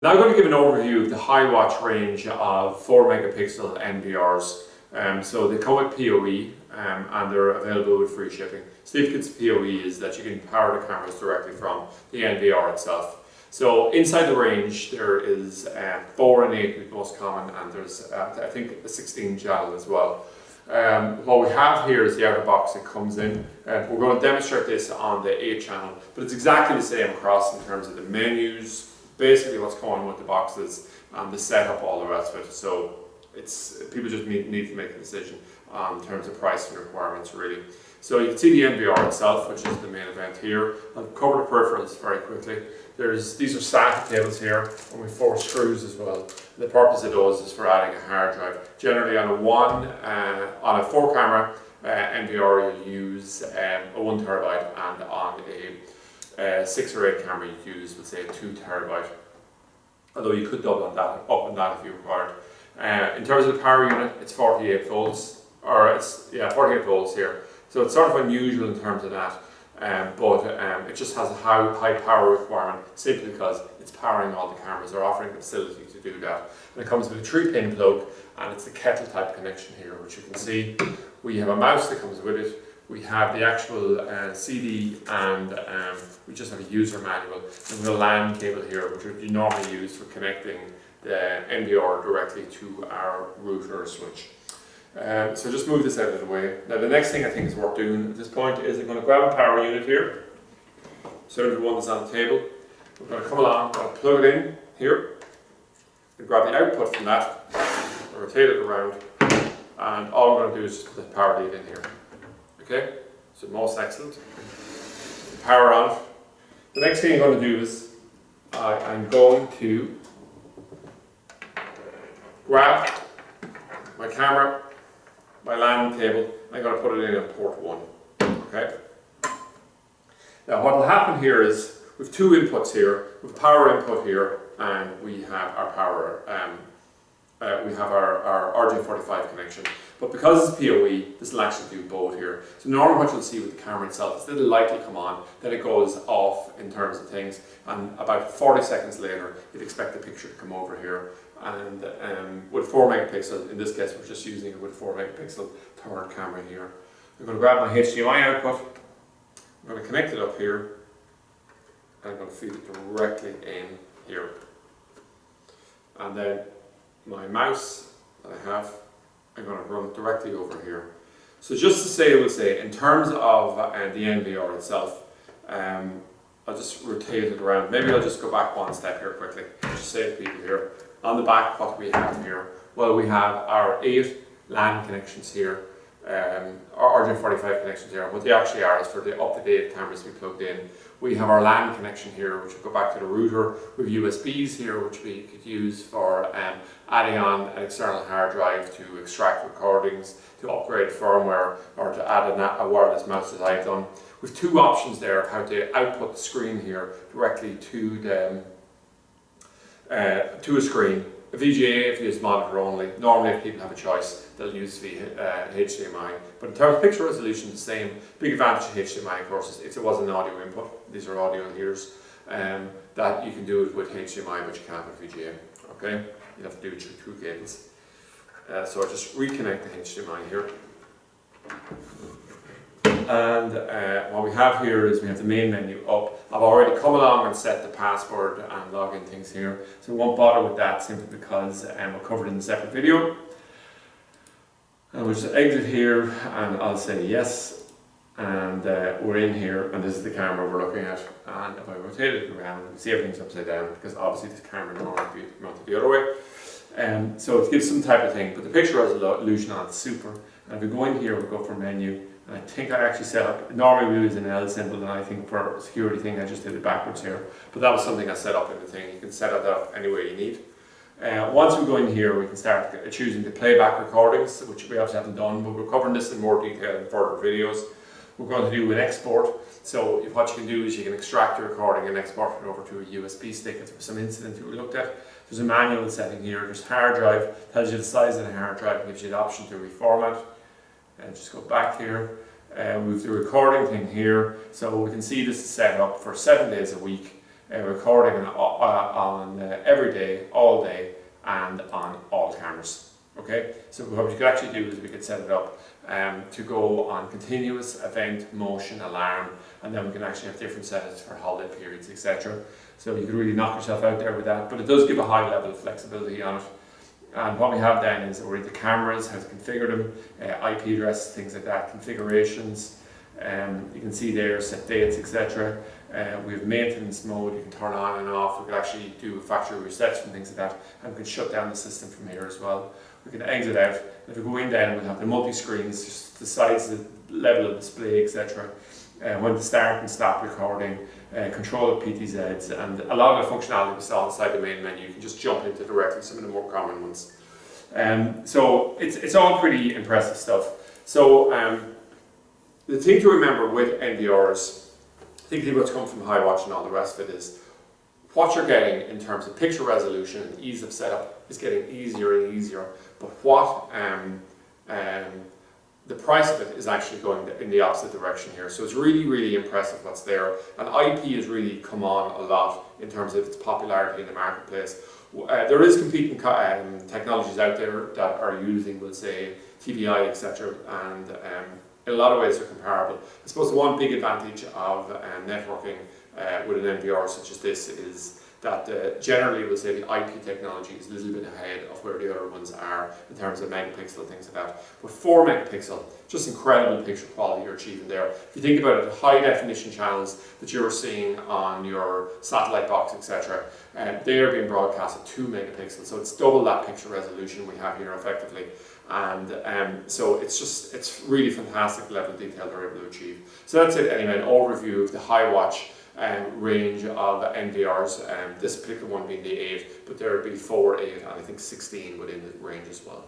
Now I'm going to give an overview of the HiWatch range of 4 megapixel NVRs. So they come with PoE and they're available with free shipping. Significance of PoE is that you can power the cameras directly from the NVR itself. So inside the range there is 4 and 8 is most common, and there's I think a 16 channel as well. What we have here is the outer box that comes in. We're going to demonstrate this on the 8 channel, but it's exactly the same across in terms of the menus, basically what's going on with the boxes and the setup, all the rest of it. So it's people just need to make a decision in terms of pricing requirements really. So you can see the NVR itself, which is the main event here. I'll cover the peripherals very quickly. These are static cables here, and with 4 screws as well. The purpose of those is for adding a hard drive. Generally on a 4 camera NVR you'll use a 1 terabyte, and on a 6 or 8 camera you use, let's say, a 2 terabyte. Although you could double on that, up on that if you required. In terms of the power unit, it's 48 volts, or it's 48 volts here. So it's sort of unusual in terms of that, but it just has a high power requirement simply because it's powering all the cameras. They're offering the facility to do that. And it comes with a 3-pin plug, and it's the kettle type connection here, which you can see. We have a mouse that comes with it. We have the actual CD, and we just have a user manual. And we have a LAN cable here, which you normally use for connecting the NVR directly to our router or switch. So just move this out of the way. Now the next thing I think is worth doing at this point is I'm going to grab a power unit here, similar to the one that's on the table. We're going to come along, I'm going to plug it in here, and grab the output from that, rotate it around, and all I'm going to do is just put the power lead in here. Okay, so most excellent. Power on. The next thing I'm going to do is I'm going to grab my camera, my LAN cable, and I'm going to put it in at port 1. Okay. Now what will happen here is we have 2 inputs here. We have power input here, and we have our power. We have our RJ45 connection. But because it's PoE, this will actually do both here. So normally what you'll see with the camera itself is that it'll lightly come on, then it goes off in terms of things, and about 40 seconds later you'd expect the picture to come over here. And with 4 megapixel, in this case we're just using it with 4 megapixel third camera here. I'm going to grab my HDMI output, I'm going to connect it up here, and I'm going to feed it directly in here. And then my mouse that I have, I'm going to run directly over here. So just to say, I would say, in terms of the NVR itself, I'll just rotate it around. Maybe I'll just go back one step here quickly, just save people here. On the back, what we have here? Well, we have our 8 LAN connections here, our RJ45 connections here. What they actually are is for the up-to-date cameras we plugged in. We have our LAN connection here, which will go back to the router. We have USBs here, which we could use for adding on an external hard drive to extract recordings, to upgrade firmware, or to add a wireless mouse as I've done. With 2 options there of how to output the screen here directly to a screen. A VGA if you use monitor only. Normally if people have a choice, they'll use HDMI. But in terms of picture resolution, the same. Big advantage of HDMI, of course, is if there was an audio input, these are audio ears, that you can do it with HDMI, but you can't with VGA. Okay, you have to do it through 2 cables. So I just reconnect the HDMI here. And what we have here is we have the main menu up. I've already come along and set the password and login things here, so we won't bother with that simply because we'll cover it in a separate video. And we'll just exit here, and I'll say yes, and we're in here, and this is the camera we're looking at. And if I rotate it around, you can see everything's upside down because obviously this camera normally be mounted the other way. So it gives some type of thing, but the picture resolution on it's super. And if we go in here, we go for menu. I think I actually set up, normally we use an L symbol, and I think for a security thing I just did it backwards here. But that was something I set up in the thing. You can set it up any way you need. Once we go in here, we can start choosing the playback recordings, which we obviously haven't done, but we're covering this in more detail in further videos. We're going to do an export. So what you can do is you can extract your recording and export it over to a USB stick. If there was some incident you looked at, there's a manual setting here. There's hard drive, tells you the size of the hard drive, gives you the option to reformat. And just go back here, we have the recording thing here, so we can see this is set up for 7 days a week. recording on every day, all day, and on all cameras. Okay, so what we could actually do is we could set it up to go on continuous event, motion, alarm, and then we can actually have different settings for holiday periods, etc. So you could really knock yourself out there with that, but it does give a high level of flexibility on it. And what we have then is already the cameras, how to configure them, IP addresses, things like that, configurations. You can see there set dates, etc. We have maintenance mode, you can turn on and off. We can actually do factory resets and things like that, and we can shut down the system from here as well. We can exit out. If we go in then, we'll have the multi-screens, just the size, the level of display, etc. When to start and stop recording, control of PTZs, and a lot of the functionality we saw inside the main menu. You can just jump into directly some of the more common ones. So it's all pretty impressive stuff. So the thing to remember with NVRs, thinking what's come from HiWatch and all the rest of it, is what you're getting in terms of picture resolution and ease of setup is getting easier and easier, but what the price of it is actually going in the opposite direction here. So it's really, really impressive what's there. And IP has really come on a lot in terms of its popularity in the marketplace. There is competing technologies out there that are using, we'll say, TVI, etc. And in a lot of ways they're comparable. I suppose the one big advantage of networking with an NVR such as this is that generally we'll say the IP technology is a little bit ahead of where the other ones are in terms of megapixel, things like that. But 4 megapixel, just incredible picture quality you're achieving there. If you think about it, the high definition channels that you're seeing on your satellite box, etc., they are being broadcast at 2 megapixels, so it's double that picture resolution we have here effectively. And so it's really fantastic level of detail they're able to achieve. So that's it anyway, an overview of the HiWatch range of NVRs, this particular one being the 8, but there would be 4, 8 and I think 16 within the range as well.